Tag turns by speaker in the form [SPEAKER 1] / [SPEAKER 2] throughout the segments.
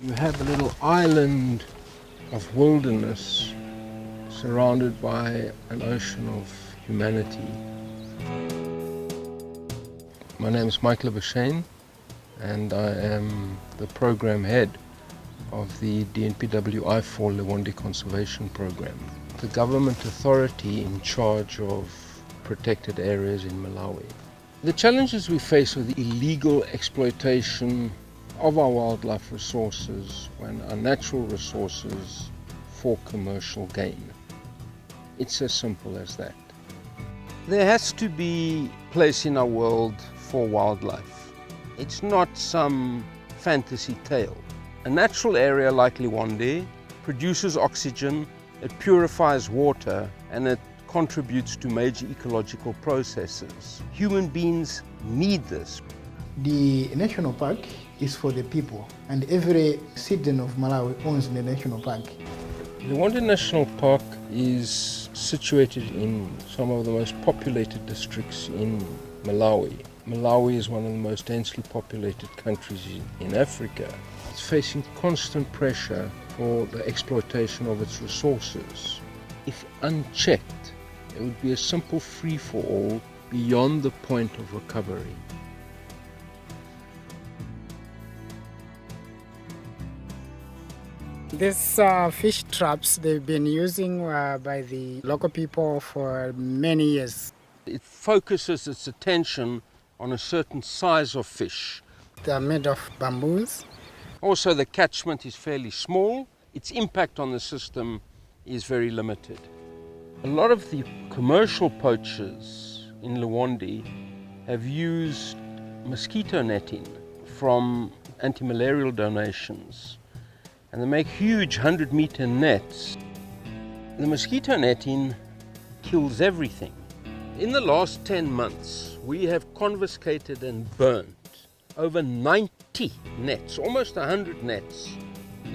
[SPEAKER 1] You have a little island of wilderness surrounded by an ocean of humanity. My name is Michael Bashane, and I am the program head of the DNPW I4 Lewande Conservation Program, the government authority in charge of protected areas in Malawi. The challenges we face are the illegal exploitation of our wildlife resources and our natural resources for commercial gain. It's as simple as that. There has to be a place in our world for wildlife. It's not some fantasy tale. A natural area like Lewande produces oxygen, it purifies water, and it contributes to major ecological processes. Human beings need this.
[SPEAKER 2] The national park is for the people, and every citizen of Malawi owns the national park.
[SPEAKER 1] Lewande National Park is situated in some of the most populated districts in Malawi. Malawi is one of the most densely populated countries in Africa. It's facing constant pressure for the exploitation of its resources. If unchecked, it would be a simple free-for-all beyond the point of recovery.
[SPEAKER 3] These fish traps, they've been using by the local people for many years.
[SPEAKER 1] It focuses its attention on a certain size of fish.
[SPEAKER 3] They're made of bamboos.
[SPEAKER 1] Also, the catchment is fairly small. Its impact on the system is very limited. A lot of the commercial poachers in Lewande have used mosquito netting from anti-malarial donations, and they make huge 100-meter nets. The mosquito netting kills everything. In the last 10 months, we have confiscated and burnt over 90 nets, almost 100 nets,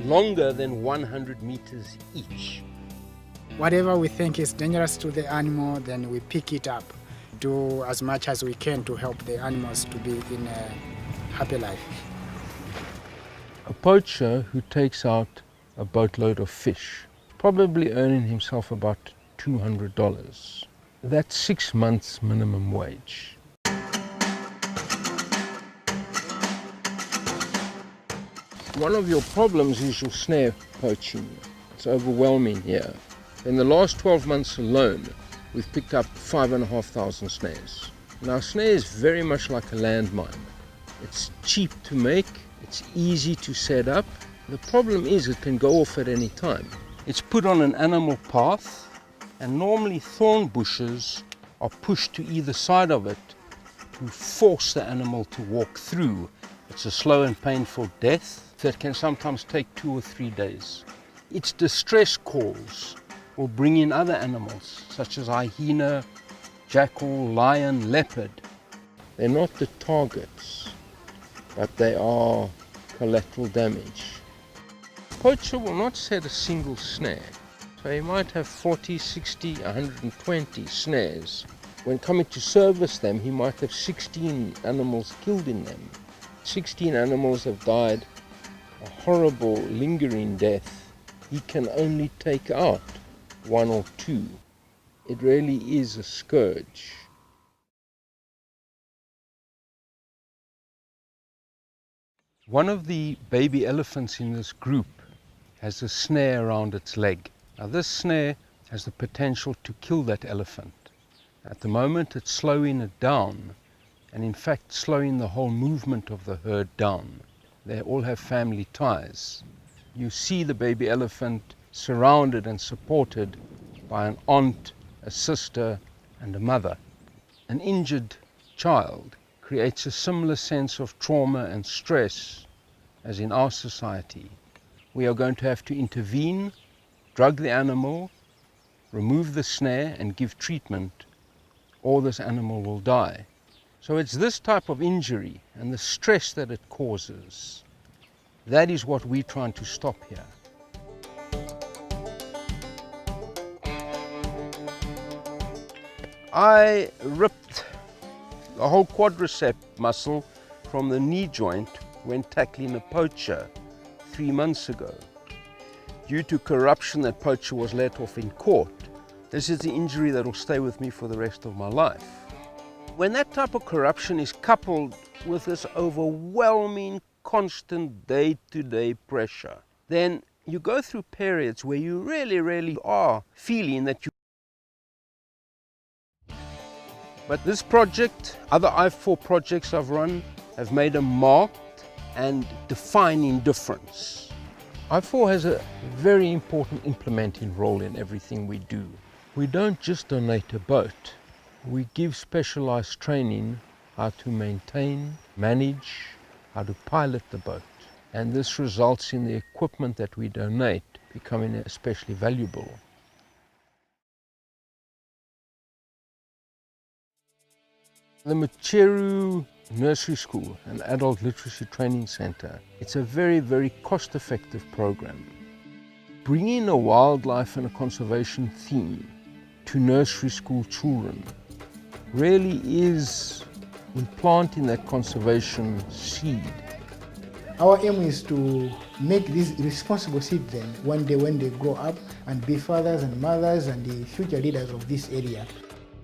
[SPEAKER 1] longer than 100 meters each.
[SPEAKER 3] Whatever we think is dangerous to the animal, then we pick it up, do as much as we can to help the animals to be in a happy life.
[SPEAKER 1] A poacher who takes out a boatload of fish, probably earning himself about $200. That's 6 months minimum wage. One of your problems is your snare poaching. It's overwhelming here. In the last 12 months alone, we've picked up 5,500 snares. Now, a snare is very much like a landmine. It's cheap to make, it's easy to set up. The problem is it can go off at any time. It's put on an animal path, and normally thorn bushes are pushed to either side of it to force the animal to walk through. It's a slow and painful death that can sometimes take 2 or 3 days. Its distress calls will bring in other animals such as hyena, jackal, lion, leopard. They're not the targets, but they are collateral damage. A poacher will not set a single snare, so he might have 40, 60, 120 snares. When coming to service them, he might have 16 animals killed in them. 16 animals have died a horrible, lingering death. He can only take out 1 or 2. It really is a scourge. One of the baby elephants in this group has a snare around its leg. Now, this snare has the potential to kill that elephant. At the moment, it's slowing it down, and in fact slowing the whole movement of the herd down. They all have family ties. You see the baby elephant surrounded and supported by an aunt, a sister, and a mother. An injured child creates a similar sense of trauma and stress as in our society. We are going to have to intervene, drug the animal, remove the snare, and give treatment, or this animal will die. So it's this type of injury and the stress that it causes, that is what we're trying to stop here. I ripped the whole quadricep muscle from the knee joint when tackling a poacher 3 months ago. Due to corruption, that poacher was let off in court. This is the injury that will stay with me for the rest of my life. When that type of corruption is coupled with this overwhelming, constant day-to-day pressure, then you go through periods where you really are feeling that you... But this project, other I4 projects I've run, have made a marked and defining difference. I4 has a very important implementing role in everything we do. We don't just donate a boat. We give specialized training how to maintain, manage, how to pilot the boat. And this results in the equipment that we donate becoming especially valuable. The Macheru Nursery School, an adult literacy training center, it's a very cost-effective program. Bringing a wildlife and a conservation theme to nursery school children really is implanting that conservation seed.
[SPEAKER 2] Our aim is to make these responsible citizens one day when they grow up and be fathers and mothers and the future leaders of this area.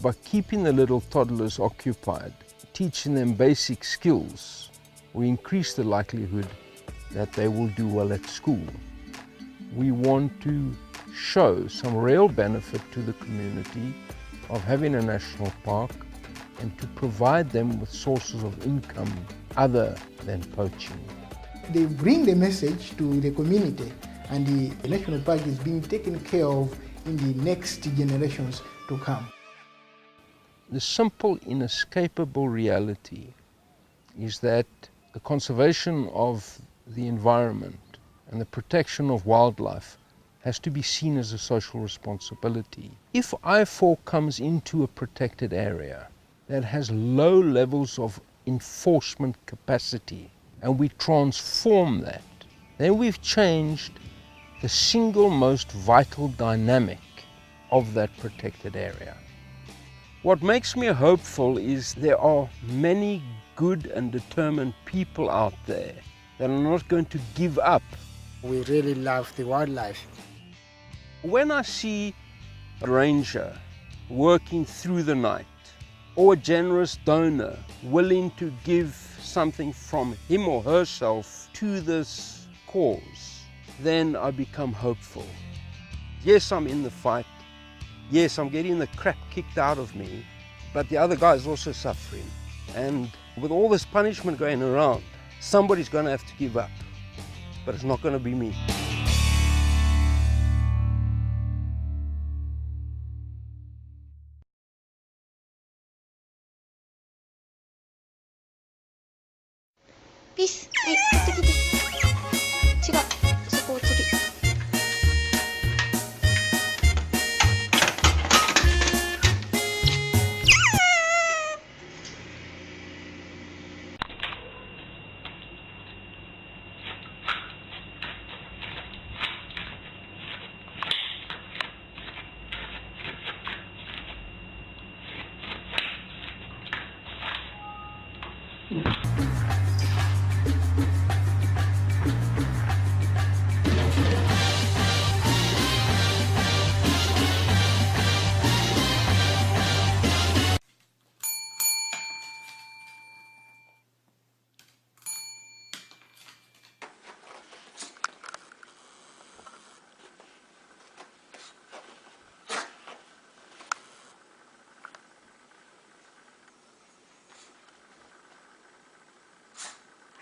[SPEAKER 1] By keeping the little toddlers occupied, teaching them basic skills, we increase the likelihood that they will do well at school. We want to show some real benefit to the community of having a national park and to provide them with sources of income other than poaching.
[SPEAKER 2] They bring the message to the community, and the national park is being taken care of in the next generations to come.
[SPEAKER 1] The simple, inescapable reality is that the conservation of the environment and the protection of wildlife has to be seen as a social responsibility. If I4 comes into a protected area that has low levels of enforcement capacity, and we transform that, then we've changed the single most vital dynamic of that protected area. What makes me hopeful is there are many good and determined people out there that are not going to give up.
[SPEAKER 3] We really love the wildlife.
[SPEAKER 1] When I see a ranger working through the night, or a generous donor willing to give something from him or herself to this cause, then I become hopeful. Yes, I'm in the fight. Yes, I'm getting the crap kicked out of me, but the other guy is also suffering. And with all this punishment going around, somebody's going to have to give up, but it's not going to be me.
[SPEAKER 4] Peace. はい、こっち来て。違う、そこを次。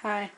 [SPEAKER 4] Hi.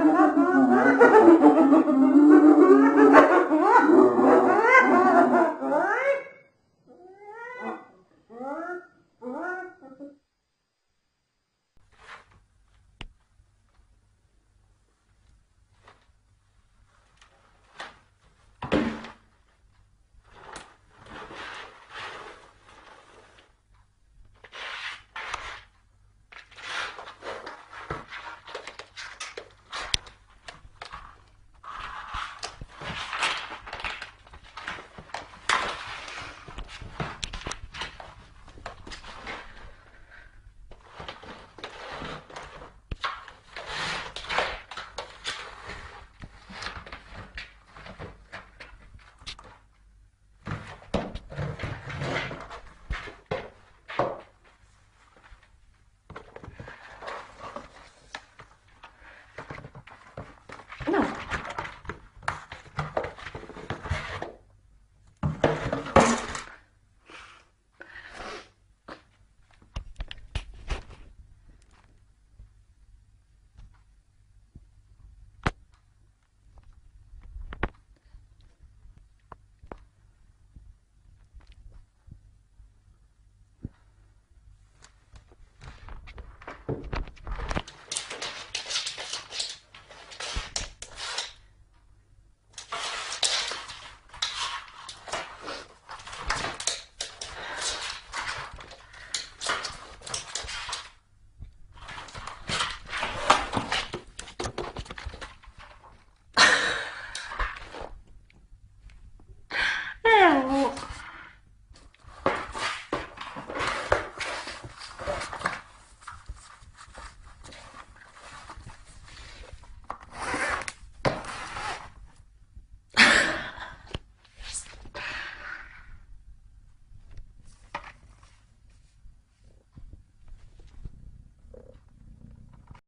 [SPEAKER 5] Thank you.